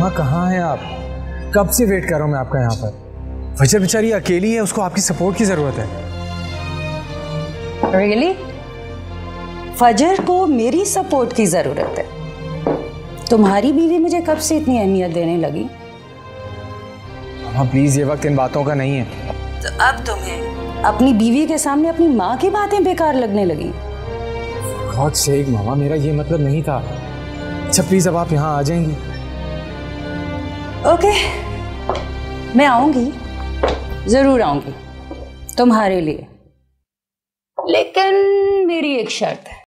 मामा कहाँ हैं आप? कब से वेट कर रहा हूँ मैं आपका यहाँ पर। फजर बेचारी अकेली है, उसको आपकी सपोर्ट की जरूरत है। Really? फजर को मेरी सपोर्ट की जरूरत है? तुम्हारी बीवी मुझे कब से इतनी अहमियत देने लगी? मामा प्लीज, ये वक्त इन बातों का नहीं है। तो अब तुम्हें अपनी बीवी के सामने अपनी माँ की बातें बेकार लगने लगी? गॉड सेक मामा, मेरा ये मतलब नहीं था। अच्छा प्लीज, अब आप यहाँ आ जाएंगी? ओके, मैं आऊंगी, जरूर आऊंगी तुम्हारे लिए, लेकिन मेरी एक शर्त है।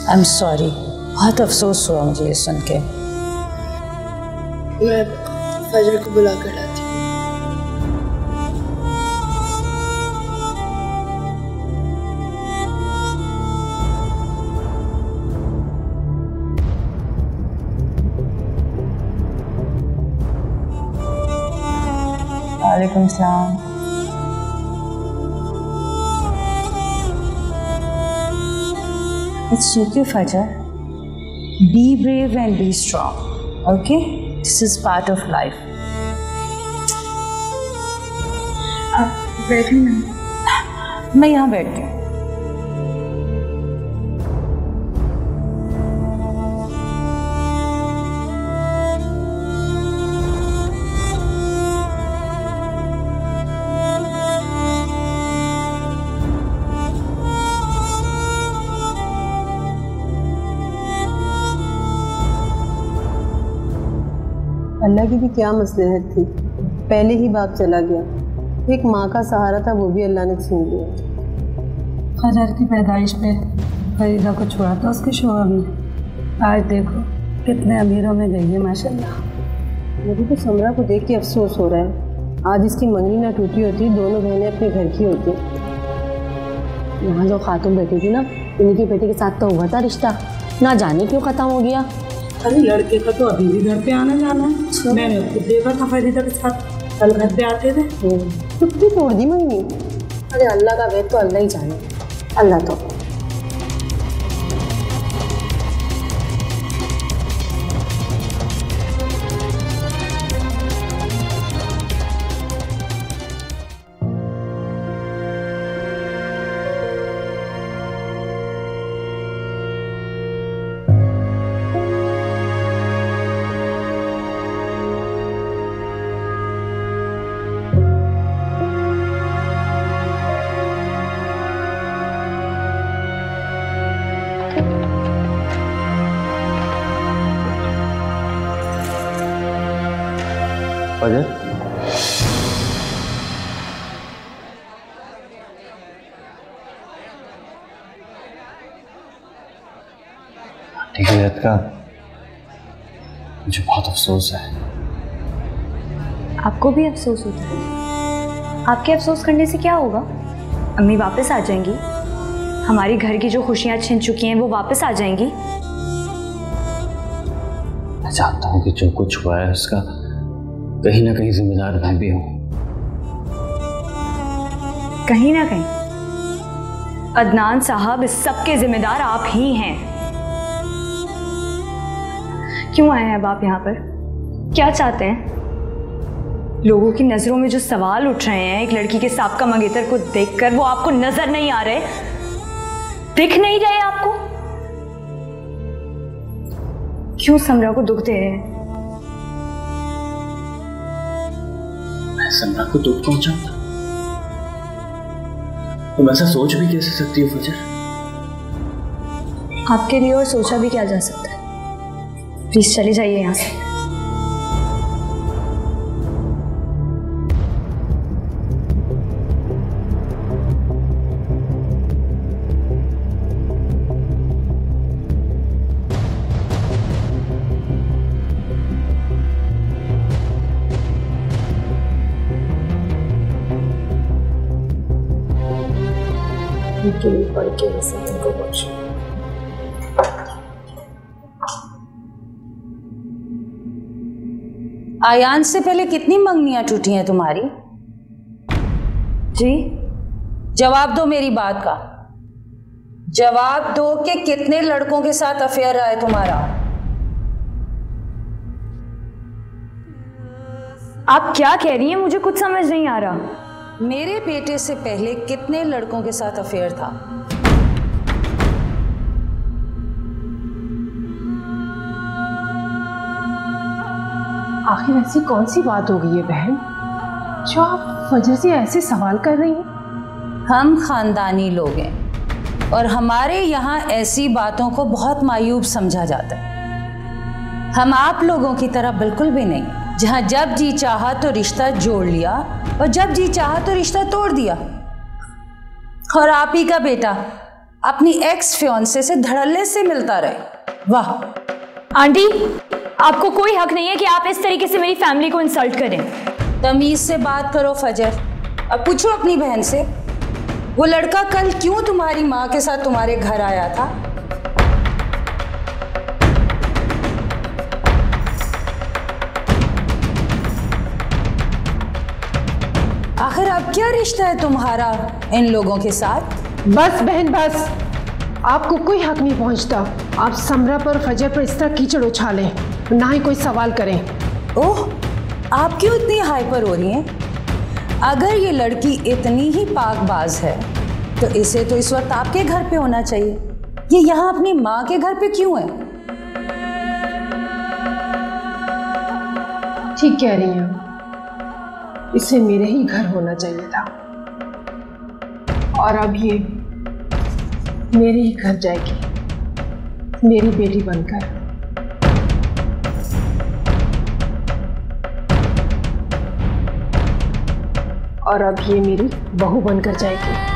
I'm sorry, बहुत अफसोस हुआ मुझे ये सुन के। मैं फजर को बुला कर लाती हूँ। वालेकुम सलाम। It's okay, Fajr. Be brave and be strong. Okay? This is part of life. आप बैठिए ना। मैं यहाँ बैठती हूँ। अल्लाह की भी क्या मसलहत थी, पहले ही बाप चला गया। एक माँ का सहारा था, वो भी अल्लाह ने छीन लिया। फजर की पैदाइश पे फरीदा को छोड़ा था उसके शोहर ने। आज देखो कितने अमीरों में गई है माशाल्लाह। मुझे तो समरा को देख के अफसोस हो रहा है। आज इसकी मंगनी ना टूटी होती, दोनों बहनें अपने घर की होती। यहाँ जो खातून बैठी थी ना, इन्हीं के बेटे के साथ तो हुआ था रिश्ता, ना जाने क्यों ख़त्म हो गया। अरे लड़के का तो अभी भी घर पे आना जाना है। मैंने खुद देखा था फरीदा के साथ, कल घर पे आते थे। कितनी तोड़ दी मंगनी। अरे अल्लाह का वेद तो अल्लाह ही जाने। अल्लाह तो फजर, ठीक है का मुझे बहुत अफसोस है। आपको भी अफसोस होता है? आपके अफसोस करने से क्या होगा? अम्मी वापस आ जाएंगी, हमारी घर की जो खुशियां छिन चुकी हैं वो वापस आ जाएंगी। मैं चाहता हूँ कि जो कुछ हुआ है उसका कहीं ना कहीं जिम्मेदार मैं भी हूँ। कहीं ना कहीं अदनान साहब, इस सब के जिम्मेदार आप ही हैं। क्यों आए हैं अब आप यहाँ पर? क्या चाहते हैं? लोगों की नजरों में जो सवाल उठ रहे हैं एक लड़की के साबका मंगेतर को देखकर, वो आपको नजर नहीं आ रहे? दिख नहीं रहे आपको? क्यों समरा को दुख दे रहे हैं? मैं समरा को दुख पहुंचाऊंगा? तुम ऐसा सोच भी कैसे सकती हो फजर? आपके लिए और सोचा भी क्या जा सकता है। प्लीज चले जाइए यहाँ से। के लिए पढ़ के वैसे उनको बख्श। आयान से पहले कितनी मंगनियां टूटी हैं तुम्हारी? जी जवाब दो मेरी बात का। जवाब दो कि कितने लड़कों के साथ अफेयर रहा है तुम्हारा? आप क्या कह रही हैं? मुझे कुछ समझ नहीं आ रहा। मेरे बेटे से पहले कितने लड़कों के साथ अफेयर था? आखिर ऐसी कौन सी बात हो गई है बहन जो आप फजर से ऐसे सवाल कर रही हैं? हम खानदानी लोग हैं और हमारे यहाँ ऐसी बातों को बहुत मायूब समझा जाता है। हम आप लोगों की तरह बिल्कुल भी नहीं, जहाँ जब जी चाहा तो रिश्ता जोड़ लिया और जब जी चाहा तो रिश्ता तोड़ दिया। और आप ही का बेटा अपनी एक्स फियांसे से धड़ल्ले से मिलता रहे। वाह आंटी, आपको कोई हक नहीं है कि आप इस तरीके से मेरी फैमिली को इंसल्ट करें। तमीज से बात करो फजर। अब पूछो अपनी बहन से, वो लड़का कल क्यों तुम्हारी माँ के साथ तुम्हारे घर आया था? आखिर अब क्या रिश्ता है तुम्हारा इन लोगों के साथ? बस बहन बस, आपको कोई हक नहीं पहुंचता। आप समरा पर फजर पर इस तरह कीचड़ उछालें, ना ही कोई सवाल करें। ओह, आप क्यों इतनी हाइपर हो रही हैं? अगर ये लड़की इतनी ही पाकबाज है तो इसे तो इस वक्त आपके घर पे होना चाहिए। ये यहाँ अपनी माँ के घर पे क्यों है? ठीक कह रही हैं, इसे मेरे ही घर होना चाहिए था और अब ये मेरे ही घर जाएगी, मेरी बेटी बनकर। और अब ये मेरी बहू बनकर जाएगी।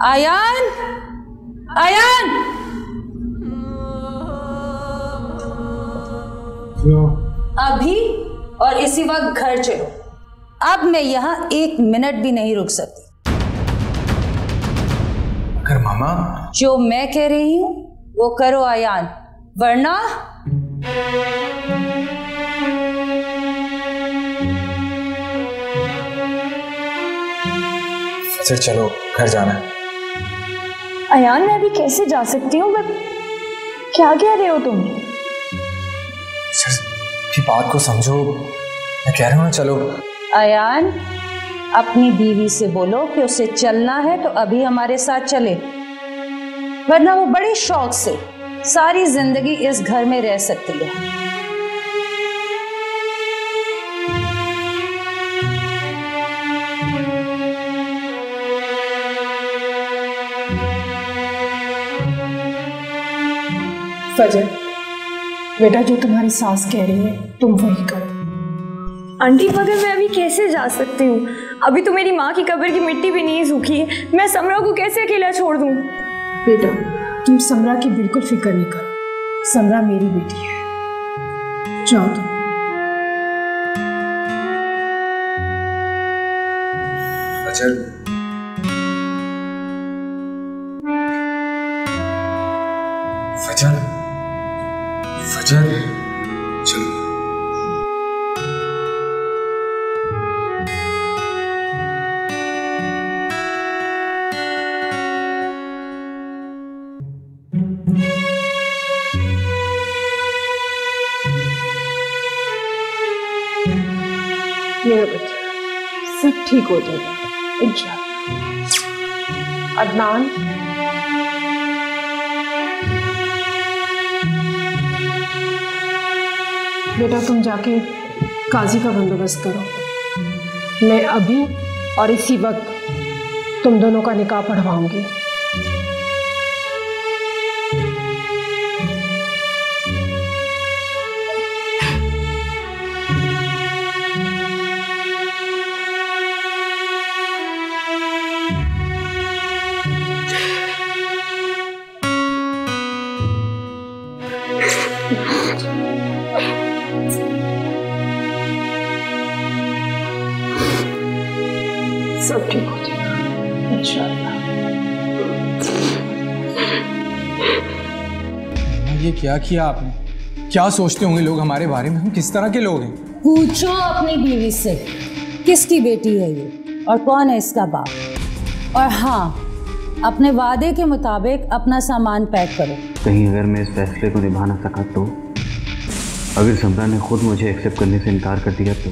आयान, आयान, अभी और इसी वक्त घर चलो। अब मैं यहाँ 1 मिनट भी नहीं रुक सकती। अगर मामा, जो मैं कह रही हूँ वो करो आयान, वरना सर चलो घर जाना है। अयान, मैं अभी कैसे जा सकती हूँ? मैं क्या कह रहे हो तुम? सर की बात को समझो, मैं कह रहा हूँ ना चलो। आयान, अपनी बीवी से बोलो कि उसे चलना है तो अभी हमारे साथ चले, वरना वो बड़े शौक से सारी जिंदगी इस घर में रह सकती है। फजर, बेटा जो तुम्हारी सास कह रही है तुम वही करो। आंटी मगर मैं अभी कैसे जा सकती हूँ? अभी तो मेरी माँ की कब्र की मिट्टी भी नहीं सूखी। मैं समरा को कैसे अकेला छोड़ दूँ? बेटा तुम समरा की बिल्कुल फिक्र नहीं करो, समरा मेरी बेटी है। जाओ तुम। फजर, फजर, फजर, चलो। मेरा बच्चा सब ठीक हो जाएगा इंशाअल्लाह। अदनान, बेटा तुम जाके काजी का बंदोबस्त करो। मैं अभी और इसी वक्त तुम दोनों का निकाह पढ़वाऊंगी। सब ठीक हो जाएगा इंशाअल्लाह। ये क्या किया आपने? क्या सोचते होंगे लोग हमारे बारे में? हम किस तरह के लोग हैं? पूछो अपनी बीवी से किसकी बेटी है ये और कौन है इसका बाप। और हाँ, अपने वादे के मुताबिक अपना सामान पैक करो। कहीं अगर मैं इस फैसले को निभा ना सका तो, अगर समरा ने खुद मुझे एक्सेप्ट करने से इनकार कर दिया तो